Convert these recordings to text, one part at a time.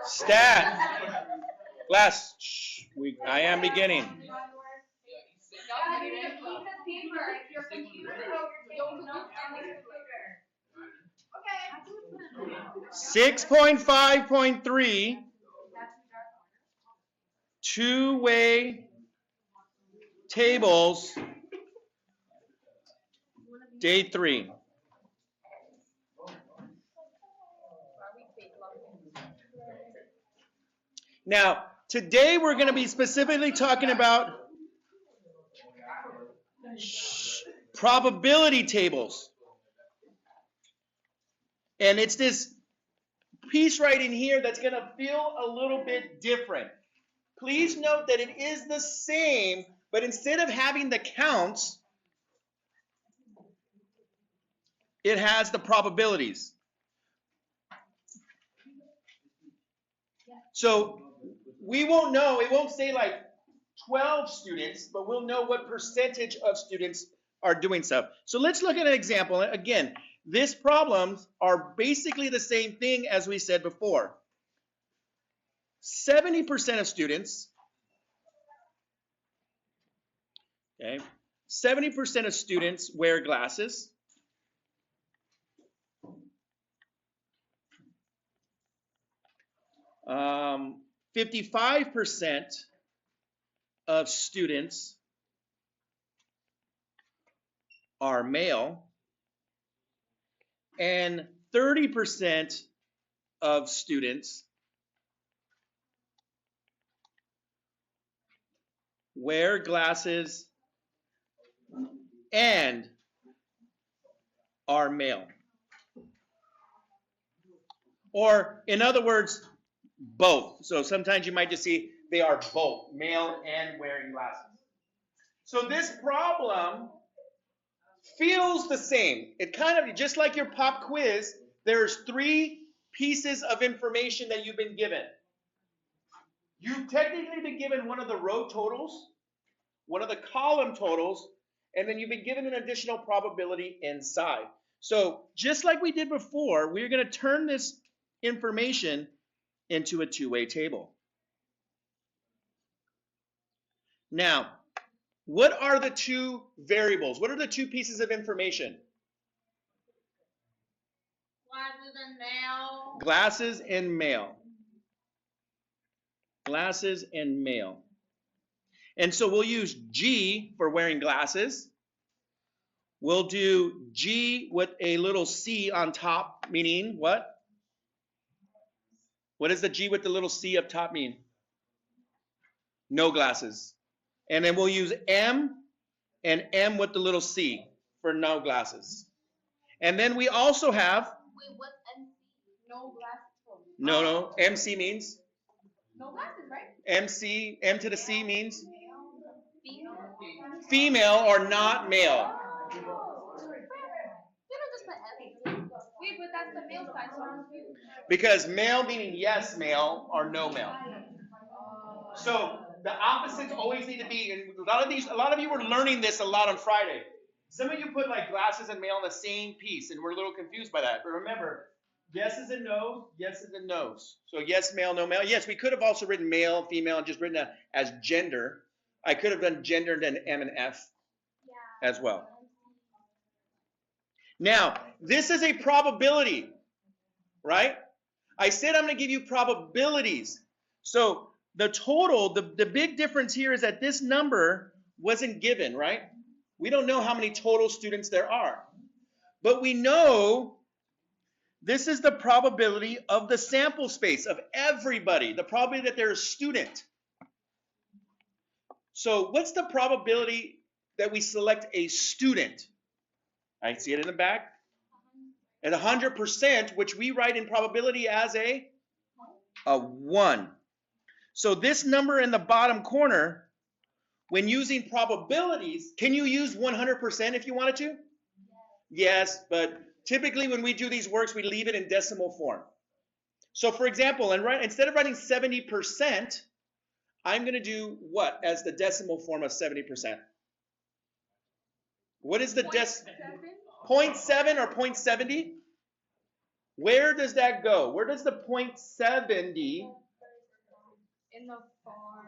Stat. Class, shh, I am beginning. 6.5.3, two-way tables, day 3. Now, today we're going to be specifically talking about probability tables. And it's this piece right in here that's going to feel a little bit different. Please note that it is the same, but instead of having the counts, it has the probabilities. So we won't know, it won't say like 12 students, but we'll know what percentage of students are doing stuff. So let's look at an example. Again, these problems are basically the same thing as we said before. 70% of students, okay, 70% of students wear glasses. 55% of students are male, and 30% of students wear glasses and are male. Or, in other words, both. So sometimes you might just see they are both, male and wearing glasses. So this problem feels the same. It kind of, just like your pop quiz, there's 3 pieces of information that you've been given. You've technically been given one of the row totals, one of the column totals, and then you've been given an additional probability inside. So just like we did before, we're going to turn this information into a two-way table. Now, what are the 2 variables? What are the 2 pieces of information? Glasses and male. Glasses and male. Glasses and male. And so we'll use G for wearing glasses. We'll do G with a little C on top, meaning what? What does the G with the little C up top mean? No glasses. And then we'll use M and M with the little C for no glasses. And then we also have... Wait, what's MC? No glasses. No. MC means? No glasses, right? MC, M to the C means? Female. Female or not male. Wait, but that's the male side, so I'm confused. Because male meaning yes male or no male. So the opposites always need to be, and a lot of you were learning this a lot on Friday. Some of you put like glasses and male in the same piece, and we're a little confused by that. But remember, yeses and no's, yeses and no's. So yes male, no male. Yes, we could have also written male, female, and just written that as gender. I could have done gender and then M and F as well. Now, this is a probability, right? I said I'm going to give you probabilities. So the total, the big difference here is that this number wasn't given, right? We don't know how many total students there are. But we know this is the probability of the sample space of everybody, the probability that they're a student. So what's the probability that we select a student? I see it in the back. At 100%, which we write in probability as a 1. So this number in the bottom corner, when using probabilities, can you use 100% if you wanted to? Yes, but typically when we do these works, we leave it in decimal form. So for example, instead of writing 70%, I'm going to do what as the decimal form of 70%? What is the 0.7 or 0.70? Where does that go? Where does the 0.70 In the far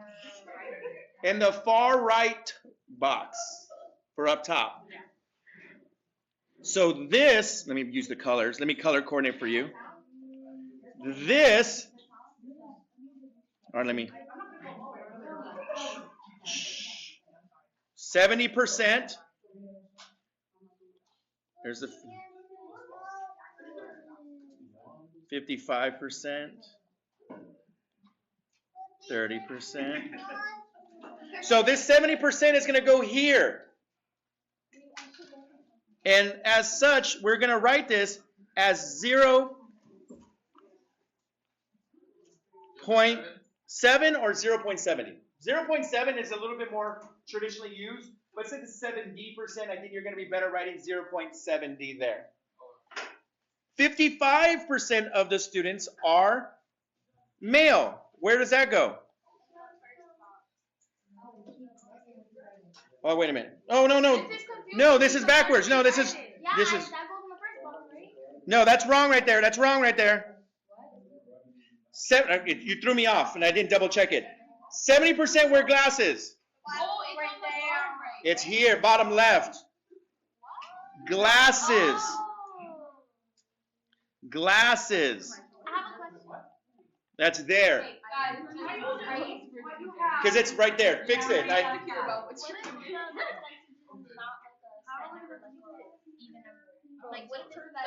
right. in the far right box for up top? Yeah. So this, let me use the colors. Let me color coordinate for you. This, or let me, 70%. There's the 55%, 30%. So this 70% is going to go here. And as such, we're going to write this as 0.7 or 0.70. 0.7 is a little bit more traditionally used, but since it's 70%, I think you're going to be better writing 0.70 there. 55% of the students are male. Where does that go? Oh, wait a minute. Oh, no, no. No, this is backwards. No, this is. Yeah, This is. that goes in the first box, right? No, that's wrong right there. That's wrong right there. You threw me off, and I didn't double check it. 70% wear glasses. Oh, it's right there. It's here, bottom left. Glasses. Oh. Glasses. I have a question. That's there. Wait, guys, Because it's right there. Fix it. What if the percentage is not even number? Like, what if it's 33%?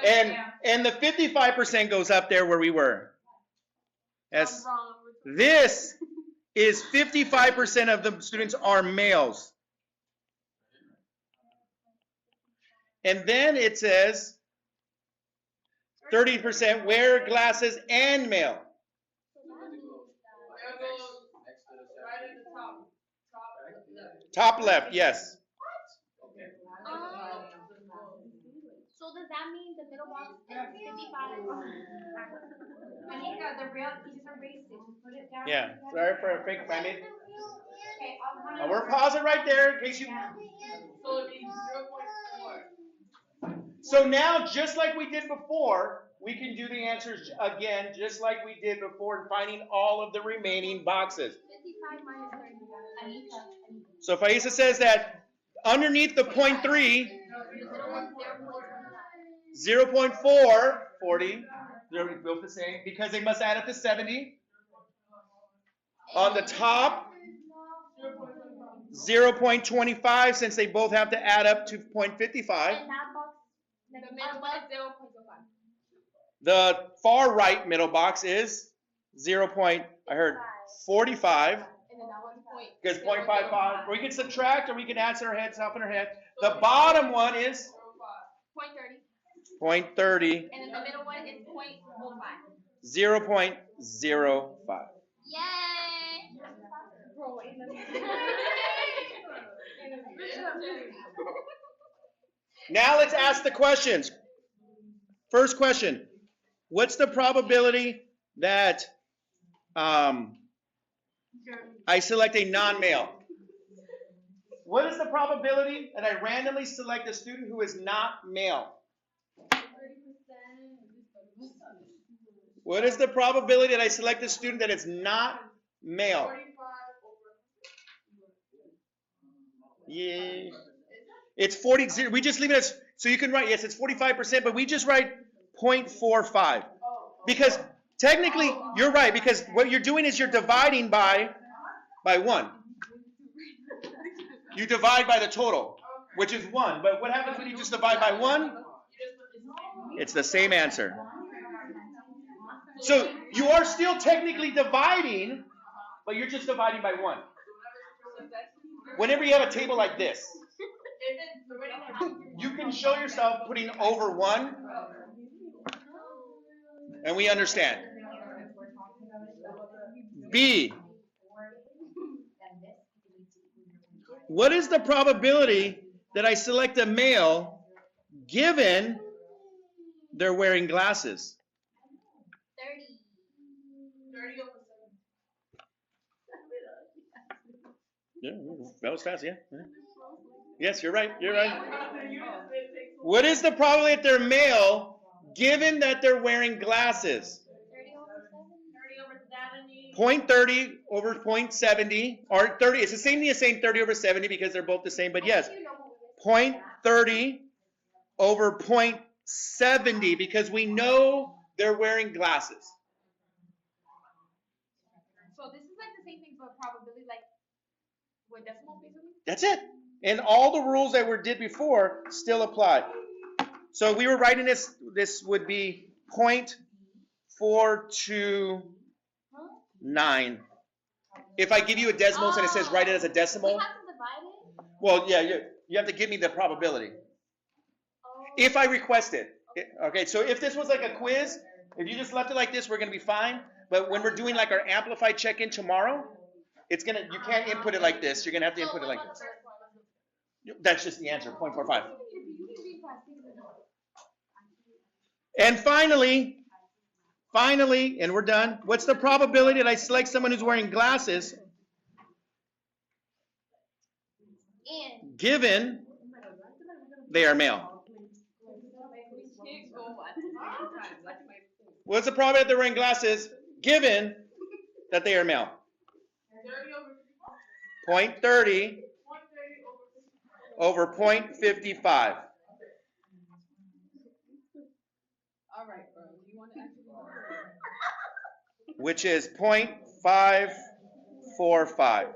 0.33. And the 55% goes up there where we were. As this is 55% of the students are males. And then it says 30% wear glasses and male. Top left, yes. So does that mean the middle box is 55? Anika, the real, you just erased it. Just put it down. Yeah, sorry for a fake I made. Okay, We're pausing right there in case you. So it means 0.4. So now, just like we did before, we can do the answers again, just like we did before, finding all of the remaining boxes. 55 minus 30. Anika. So Faisa says that underneath the 0.3, 0.4, 40, they're both the same because they must add up to 70. On the top, 0.25 since they both have to add up to 0.55. And that box, the middle one is 0.05. The far right middle box is 0.45. And then that one's point. Because 0.55, we can subtract or we can add to our heads, up in our head. The bottom one is 0.30. 0.30. And then the middle one is 0.05. 0.05. Yay! Bro, Now let's ask the questions. First question. What's the probability that I select a non-male? What is the probability that I randomly select a student who is not male? 30%. What is the probability that I select a student that is not male? Yeah. It's 40. We just leave it as, so you can write, yes, it's 45%, but we just write 0.45. Because technically, you're right, because what you're doing is you're dividing by 1. You divide by the total, which is 1. But what happens when you just divide by 1? It's the same answer. So you are still technically dividing, but you're just dividing by 1. Whenever you have a table like this, you can show yourself putting over 1, and we understand. B. What is the probability that I select a male given they're wearing glasses? 30. Yeah, that was fast, yeah. Yes, you're right. You're right. What is the probability that they're male given that they're wearing glasses? 30 over 7. 0.30 over 0.70, or 30. It's the same thing as saying 30 over 70 because they're both the same, but yes, 0.30 over 0.70 because we know they're wearing glasses. So this is like the same thing but probability like with decimal basically? That's it. And all the rules that we did before still apply. So we were writing this would be 0.429. If I give you a decimal and it says write it as a We decimal, have to divide it? well, yeah, you have to give me the probability. Oh. If I request it. Okay, so if this was like a quiz, if you just left it like this, we're going to be fine. But when we're doing like our amplified check-in tomorrow, you can't input it like this. You're going to have to input it like this. That's just the answer, 0.45. And finally, and we're done, what's the probability that I select someone who's wearing glasses given they are male? What's the probability that they're wearing glasses given that they are male? 0.30 over 0.55. All right, bro. You want to actually Which is 0.545.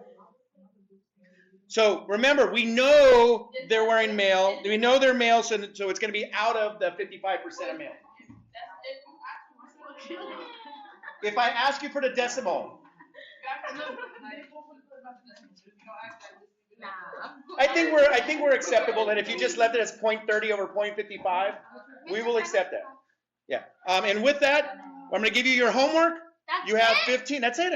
So remember, we know they're wearing male. We know they're male, so it's going to be out of the 55% of male. If I ask you for the decimal, I think we're acceptable. And if you just left it as 0.30 over 0.55, we will accept that. Yeah. And with that, I'm going to give you your homework. You have 15. That's it.